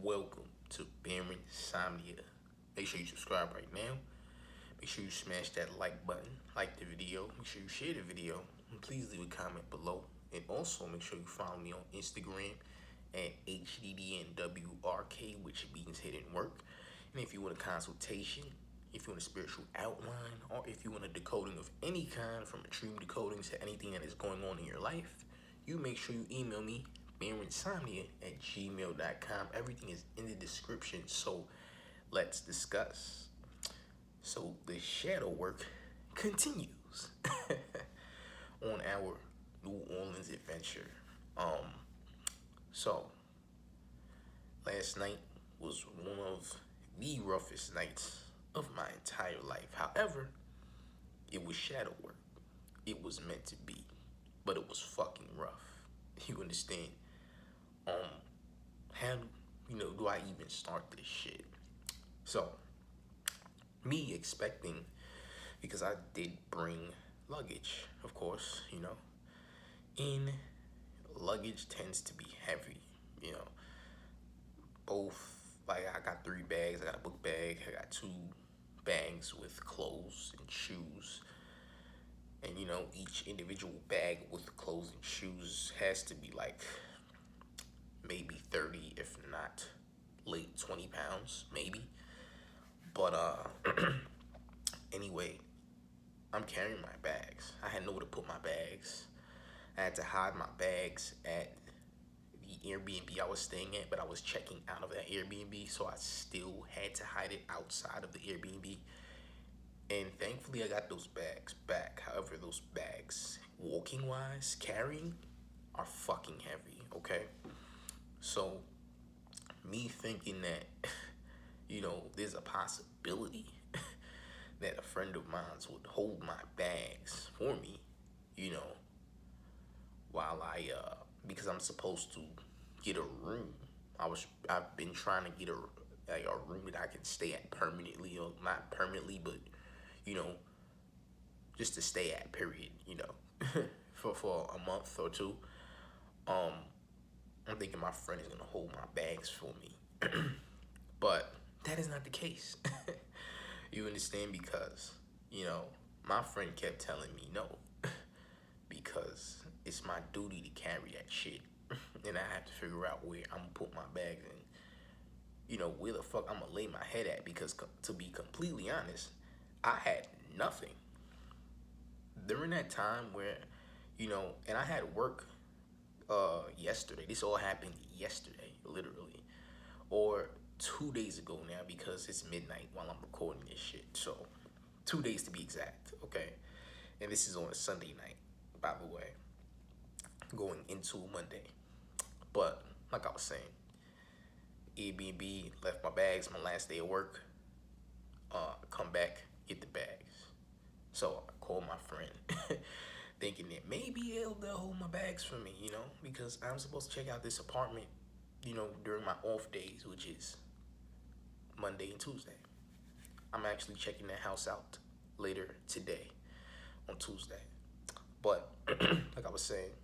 welcome to Baron Insomnia. Make sure you subscribe right now. Make sure you smash that like button, like the video. Make sure you share the video. And please leave a comment below. And also make sure you follow me on Instagram at HDDNWRK, which means hidden work. And if you want a consultation, if you want a spiritual outline, or if you want a decoding of any kind, from dream decoding to anything that is going on in your life, you make sure you email me, BaronInsomnia@gmail.com. Everything is in the description, so let's discuss. So the shadow work continues on our New Orleans adventure. So last night was one of the roughest nights of my entire life. However, it was shadow work. It was meant to be, but it was fucking rough. You understand? How do I even start this shit? So, me expecting, because I did bring luggage, of course, and luggage tends to be heavy, both, like, I got 3 bags. I got a book bag, I got 2 bags with clothes and shoes, and each individual bag with clothes and shoes has to be like maybe 30, if not late 20 pounds, maybe. But anyway, I'm carrying my bags. I had nowhere to put my bags. I had to hide my bags at the Airbnb I was staying at, but I was checking out of that Airbnb, so I still had to hide it outside of the Airbnb. And thankfully, I got those bags back. However, those bags, walking wise, carrying, are fucking heavy, okay? So, me thinking that, there's a possibility that a friend of mine would hold my bags for me, while because I'm supposed to get a room. I've been trying to get a room that I can stay at permanently, or not permanently, but just to stay at, period, for a month or two. I'm thinking my friend is gonna hold my bags for me. But that is not the case. You understand? Because, my friend kept telling me no. Because it's my duty to carry that shit. And I have to figure out where I'm gonna put my bags in. Where the fuck I'm gonna lay my head at. Because to be completely honest, I had nothing. During that time where, and I had work yesterday. This all happened yesterday, literally. Or 2 days ago now, because it's midnight while I'm recording this shit. So 2 days to be exact, okay? And this is on a Sunday night, by the way, going into Monday. But like I was saying, Airbnb, left my bags, my last day of work. Come back, get the bags. So I called my friend, thinking that maybe they'll hold my bags for me, because I'm supposed to check out this apartment, during my off days, which is Monday and Tuesday. I'm actually checking that house out later today, on Tuesday. But like I was saying,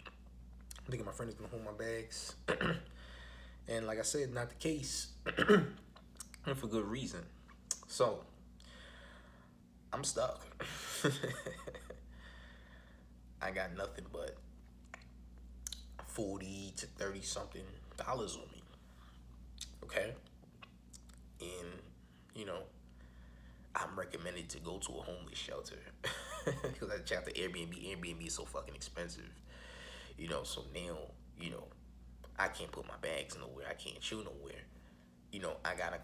I'm thinking my friend is gonna hold my bags, and like I said, not the case, and for good reason. So I'm stuck. I got nothing but $40 to $30 something on me. Okay? And, I'm recommended to go to a homeless shelter. Because I checked the Airbnb. Airbnb is so fucking expensive. So now, I can't put my bags nowhere. I can't chew nowhere. I gotta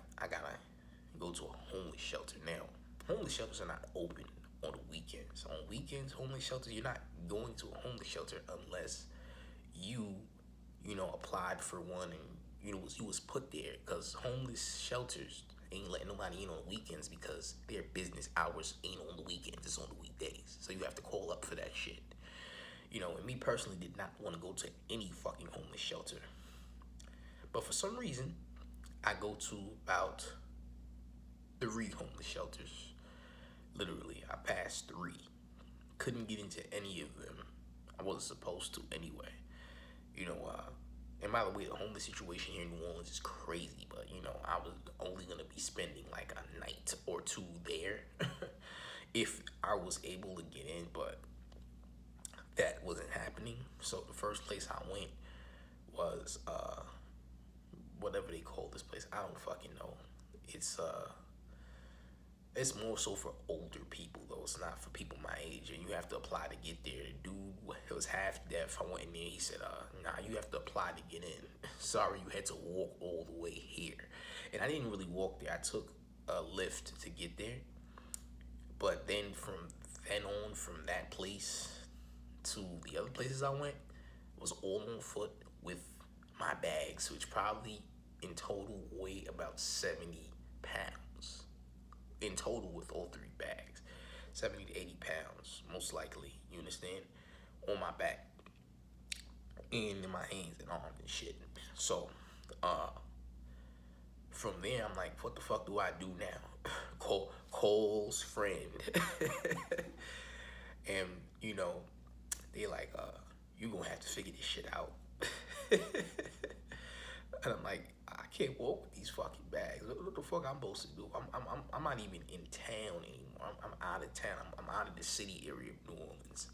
go to a homeless shelter. Now, homeless shelters are not open on the weekends. On weekends, homeless shelters, you're not going to a homeless shelter unless you applied for one, and you was put there, because homeless shelters ain't letting nobody in on the weekends because their business hours ain't on the weekends, it's on the weekdays. So you have to call up for that shit. And me personally did not want to go to any fucking homeless shelter. But for some reason, I go to about 3 homeless shelters. Literally, I passed 3. Couldn't get into any of them. I wasn't supposed to anyway. And by the way, the homeless situation here in New Orleans is crazy, but you know, I was only gonna be spending like a night or two there if I was able to get in, but that wasn't happening. So the first place I went was whatever they call this place. I don't fucking know. It's more so for older people though. It's not for people my age, and you have to apply to get there. The dude, it was half deaf. I went in there. He said, "Nah, you have to apply to get in. Sorry, you had to walk all the way here." And I didn't really walk there. I took a lift to get there. But then from then on, from that place to the other places I went, was all on foot with my bags, which probably in total weigh about 70 pounds. In total with all three bags, 70 to 80 pounds, most likely, you understand, on my back and in my hands and arms and shit. So, from there, I'm like, what the fuck do I do now? Cole's friend. And, you know, they like, you gonna have to figure this shit out. And I'm like, I can't walk with these fucking bags. What the fuck I'm supposed to do? I'm not even in town anymore. I'm out of town. I'm out of the city area of New Orleans.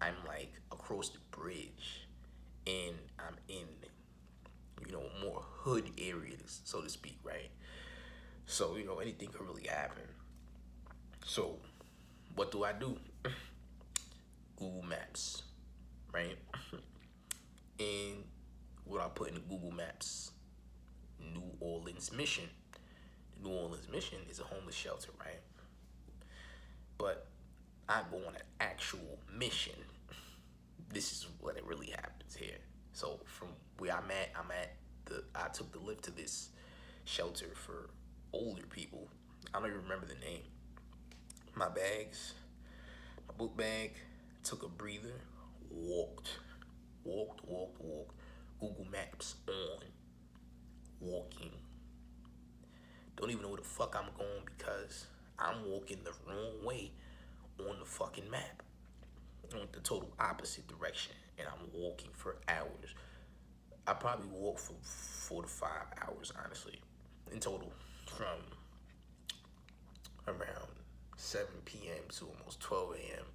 I'm like across the bridge, and I'm in, you know, more hood areas, so to speak, right? So, you know, anything could really happen. So, what do I do? Google Maps, right? And what I put in Google Maps, New Orleans mission. The New Orleans mission is a homeless shelter, right? But I go on an actual mission. This is what it really happens here. So from where I took the lift to this shelter for older people. I don't even remember the name. My bags, my book bag, took a breather, walked. Google Maps on, walking. Don't even know where the fuck I'm going because I'm walking the wrong way on the fucking map. I went the total opposite direction, and I'm walking for hours. I probably walked for 4 to 5 hours, honestly, in total, from around 7 p.m. to almost 12 a.m.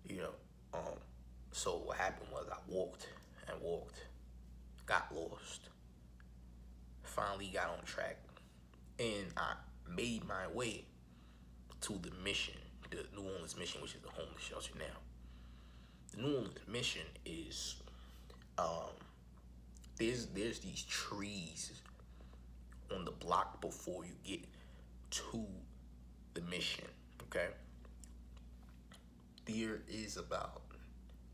You know, so what happened was I walked, got lost, finally got on track, and I made my way to the mission, the New Orleans mission, which is the homeless shelter now. The New Orleans mission is, there's these trees on the block before you get to the mission, okay? There is about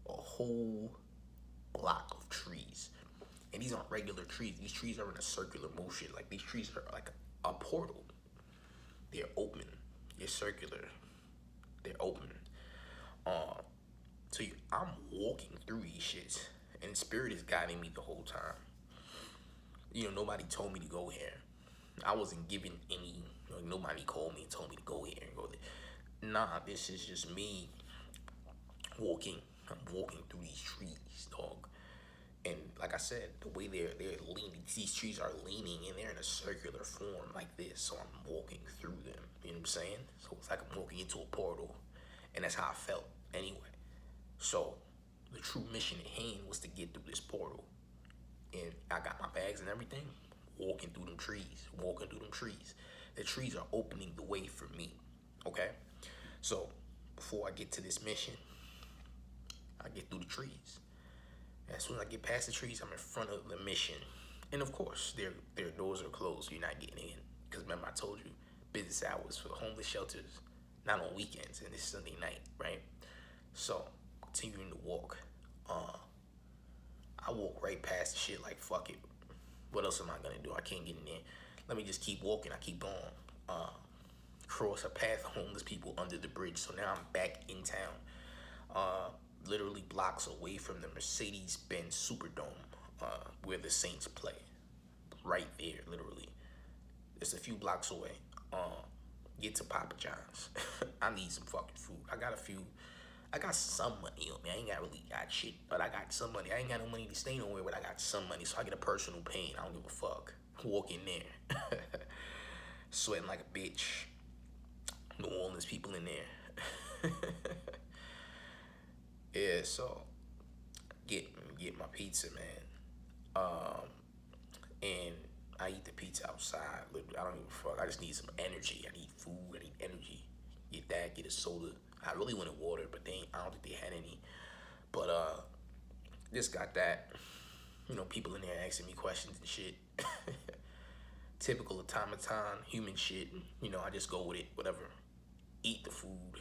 a whole block of trees. And these aren't regular trees. These trees are in a circular motion. Like, these trees are like a portal. They're open. They're circular. They're open. I'm walking through these shits, and Spirit is guiding me the whole time. You know, nobody told me to go here. I wasn't given any, like, nobody called me and told me to go here and go there. Nah, this is just me walking. I'm walking through these trees, dog. And like I said, the way they're leaning, these trees are leaning and they're in a circular form like this. So I'm walking through them. You know what I'm saying? So it's like I'm walking into a portal. And that's how I felt anyway. So the true mission at hand was to get through this portal. And I got my bags and everything, walking through them trees. The trees are opening the way for me. Okay? So before I get to this mission, I get through the trees. As soon as I get past the trees, I'm in front of the mission. And of course, their doors are closed. You're not getting in. Because remember, I told you, business hours for the homeless shelters, not on weekends, and it's Sunday night, right? So, continuing to walk. I walk right past the shit like, fuck it. What else am I going to do? I can't get in there. Let me just keep walking. I keep going. Cross a path of homeless people under the bridge. So now I'm back in town. Literally blocks away from the Mercedes-Benz Superdome, where the Saints play. Right there, literally. It's a few blocks away. Get to Papa John's. I need some fucking food. I I got some money on me. I ain't got shit, but I got some money. I ain't got no money to stay nowhere, but I got some money, so I get a personal pain. I don't give a fuck. Walk in there, sweating like a bitch. New Orleans people in there. Yeah, so get my pizza, man. And I eat the pizza outside. I don't give a fuck. I just need some energy. I need food. I need energy. Get that. Get a soda. I really wanted water, but I don't think they had any. But just got that. You know, people in there asking me questions and shit. Typical automaton, human shit. You know, I just go with it. Whatever. Eat the food.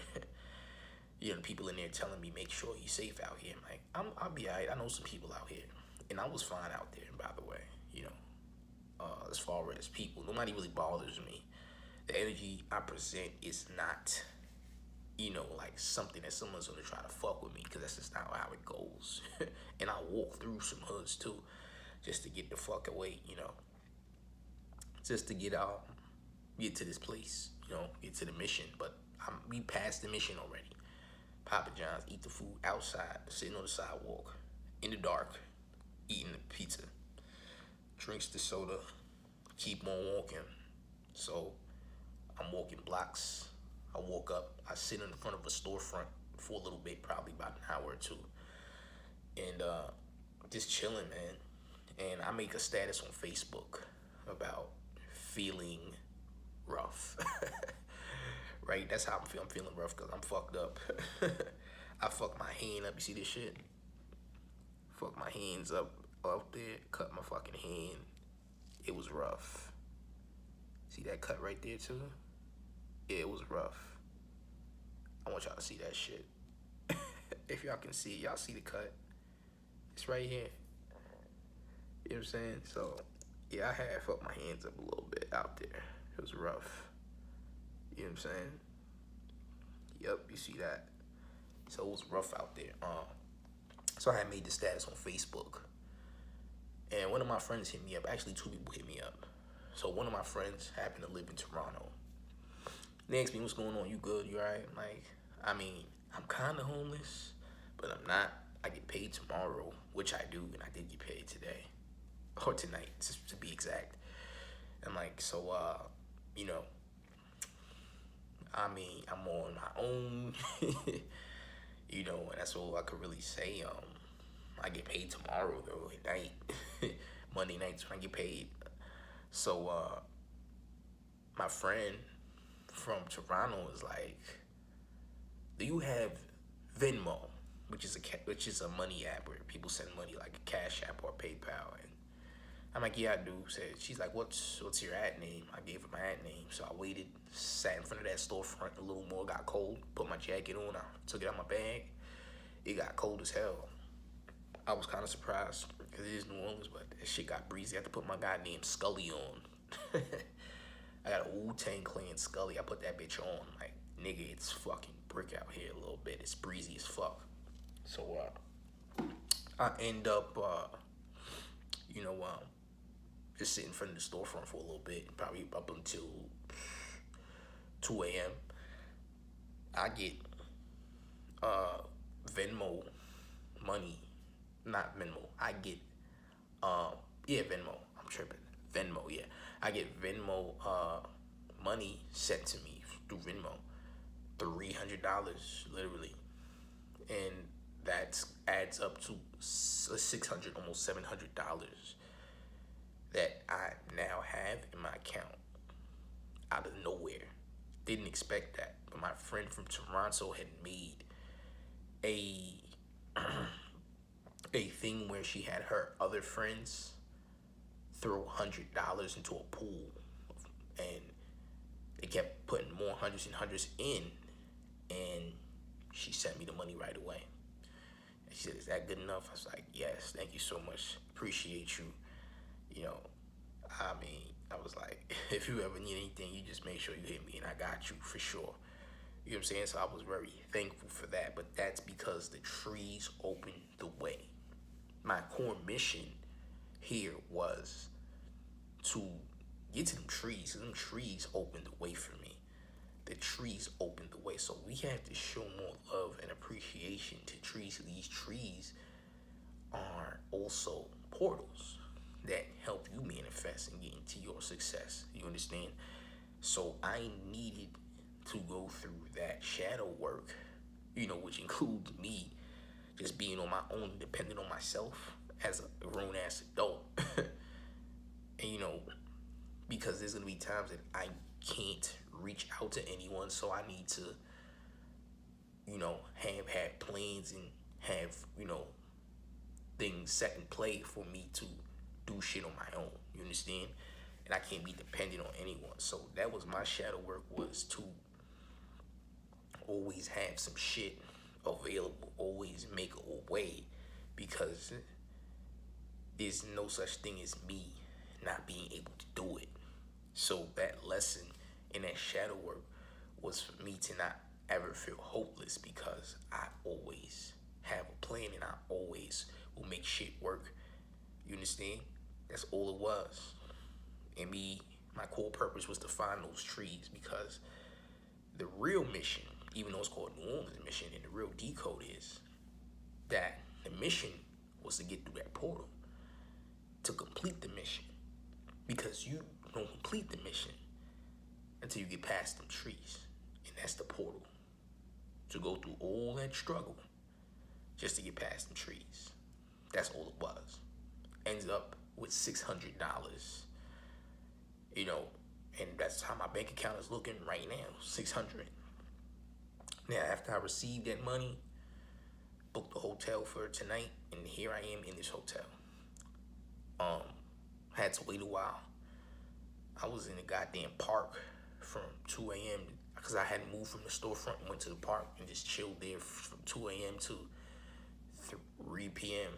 You know, people in there telling me, make sure you're safe out here. I'm like, I'll be alright. I know some people out here, and I was fine out there. By the way, you know, as far as people, nobody really bothers me. The energy I present is not, you know, like something that someone's gonna try to fuck with me, because that's just not how it goes. And I walk through some hoods too, just to get the fuck away, you know, just to get to this place, you know, get to the mission. But we passed the mission already. Papa John's, eat the food outside, sitting on the sidewalk, in the dark, eating the pizza, drinks the soda, keep on walking. So I'm walking blocks. I woke up, I sit in front of a storefront for a little bit, probably about an hour or two, and just chilling, man. And I make a status on Facebook about feeling rough. Right? That's how I'm feeling. I'm feeling rough because I'm fucked up. I fucked my hand up. You see this shit? Fucked my hands up there. Cut my fucking hand. It was rough. See that cut right there too? Yeah, it was rough. I want y'all to see that shit. If y'all can see it, y'all see the cut. It's right here. You know what I'm saying? So, yeah, I had fucked my hands up a little bit out there. It was rough. You know what I'm saying? Yep, you see that. So it was rough out there. So I had made the status on Facebook. And one of my friends hit me up. Actually, two people hit me up. So one of my friends happened to live in Toronto. They asked me, what's going on? You good? You alright? I'm like, I mean, I'm kind of homeless, but I'm not. I get paid tomorrow, which I do, and I did get paid today. Or tonight, to be exact. I'm like, so, you know, I mean, I'm on my own, you know, and that's all I could really say. I get paid tomorrow, though, at night. Monday nights when I get paid. So, my friend from Toronto is like, do you have Venmo, which is a money app where people send money, like a CashApp or PayPal? And I'm like, yeah, I do. She's like, what's your ad name? I gave her my ad name. So I waited, sat in front of that storefront a little more, got cold, put my jacket on, I took it out my bag. It got cold as hell. I was kind of surprised, because it is New Orleans, but that shit got breezy. I had to put my guy named Scully on. I got a Wu-Tang Clan Scully. I put that bitch on. Like, nigga, it's fucking brick out here a little bit. It's breezy as fuck. So, I end up, you know, just sit in front of the storefront for a little bit, probably up until 2 a.m. I get Venmo money, not Venmo. I get Venmo. I'm tripping. Venmo, yeah. I get Venmo money sent to me through Venmo, $300 literally, and that adds up to $600, almost $700 that I now have in my account out of nowhere. Didn't expect that, but my friend from Toronto had made a thing where she had her other friends throw $100 into a pool, and they kept putting more hundreds and hundreds in, and she sent me the money right away. And she said, is that good enough? I was like, yes, thank you so much, appreciate you. You know, I mean, I was like, if you ever need anything, you just make sure you hit me, and I got you for sure. You know what I'm saying? So I was very thankful for that, but that's because the trees opened the way. My core mission here was to get to them trees, because them trees opened the way for me. the trees opened the way. So we have to show more love and appreciation to trees. These trees are also portals that help you manifest and get into your success. You understand? So I needed to go through that shadow work, which includes me just being on my own, depending on myself as a grown ass adult. And because there's gonna be times that I can't reach out to anyone, so I need to, have had plans and have, things set in play for me to do shit on my own. You understand? And I can't be dependent on anyone. So that was my shadow work, was to always have some shit available, always make a way, because there's no such thing as me not being able to do it. So that lesson in that shadow work was for me to not ever feel hopeless, because I always have a plan and I always will make shit work. You understand? That's all it was. And my core purpose was to find those trees, because the real mission, even though it's called New Orleans mission, and the real decode is that the mission was to get through that portal, to complete the mission. Because you don't complete the mission until you get past them trees. And that's the portal. To go through all that struggle just to get past them trees. That's all it was. Ends up with $600, and that's how my bank account is looking right now, 600. Now, after I received that money, booked the hotel for tonight, and here I am in this hotel. Had to wait a while. I was in the goddamn park from 2 a.m. because I hadn't moved from the storefront and went to the park and just chilled there from 2 a.m. to 3 p.m.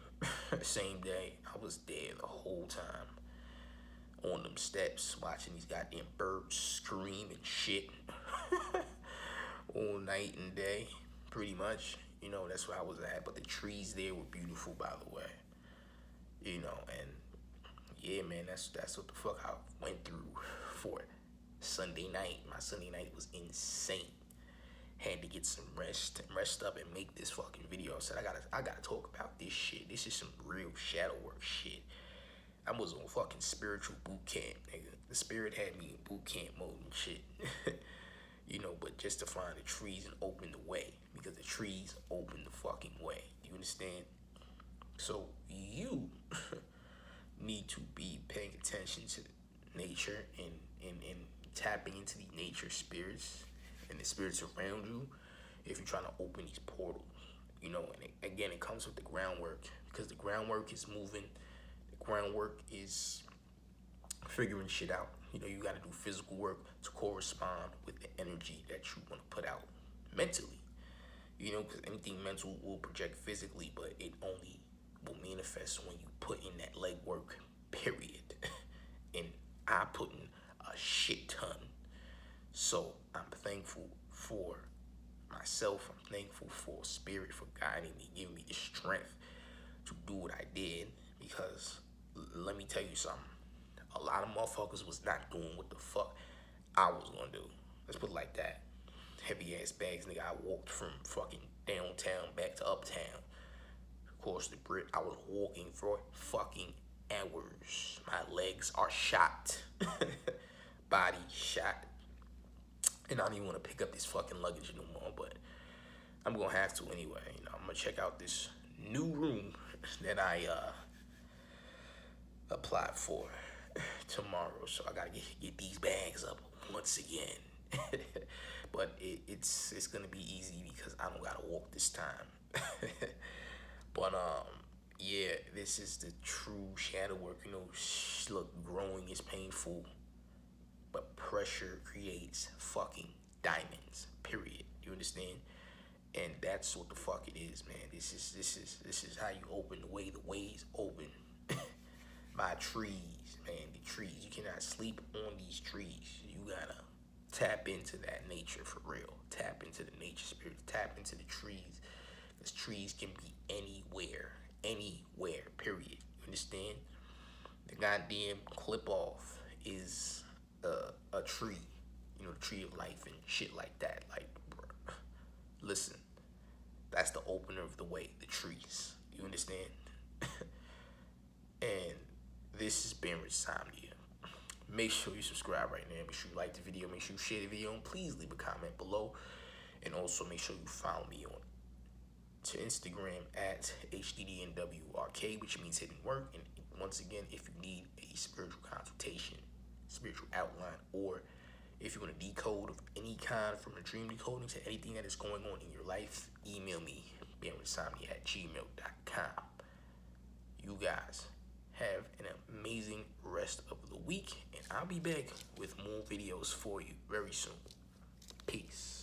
Same day. I was there the whole time on them steps watching these goddamn birds scream and shit all night and day, pretty much. That's where I was at. But the trees there were beautiful, by the way. And yeah, man, that's what the fuck I went through for Sunday night. My Sunday night was insane. Had to get some rest up and make this fucking video. I said I gotta talk about this shit. This is some real shadow work shit. I was on fucking spiritual boot camp, nigga. The spirit had me in boot camp mode and shit. But just to find the trees and open the way, because the trees open the fucking way. You understand? So you need to be paying attention to nature and tapping into the nature spirits and the spirits around you if you're trying to open these portals. And again, it comes with the groundwork, because the groundwork is moving. The groundwork is figuring shit out. You got to do physical work to correspond with the energy that you want to put out mentally. Because anything mental will project physically, but it only will manifest when you put in that legwork, period. And I put in a shit ton. So I'm thankful for myself. I'm thankful for spirit for guiding me, giving me the strength to do what I did. Because let me tell you something. A lot of motherfuckers was not doing what the fuck I was gonna do. Let's put it like that. Heavy ass bags, nigga. I walked from fucking downtown back to uptown. Across the bridge. I was walking for fucking hours. My legs are shot. Body shot. And I don't even want to pick up this fucking luggage no more, but I'm gonna have to anyway. I'm gonna check out this new room that I applied for tomorrow. So I gotta get these bags up once again. But it's gonna be easy because I don't gotta walk this time. But yeah, this is the true shadow work. Look, growing is painful, but pressure creates fucking diamonds. Period. You understand? And that's what the fuck it is, man. This is how you open the way. The ways open by trees, man. The trees. You cannot sleep on these trees. You gotta tap into that nature for real. Tap into the nature spirit. Tap into the trees. Because trees can be anywhere. Anywhere. Period. You understand? The goddamn clip off is a tree. the tree of life and shit like that. Like, bruh, listen, that's the opener of the way, the trees. You understand? And this has been Insomnia. Make sure you subscribe right now. Make sure you like the video. Make sure you share the video. And please leave a comment below. And also make sure you follow me on to Instagram at HDDNWRK, which means hidden work. And once again, if you need a spiritual consultation, spiritual outline, or if you want to decode of any kind, from the dream decoding to anything that is going on in your life, email me, barinsomnia@gmail.com. You guys have an amazing rest of the week, and I'll be back with more videos for you very soon. Peace.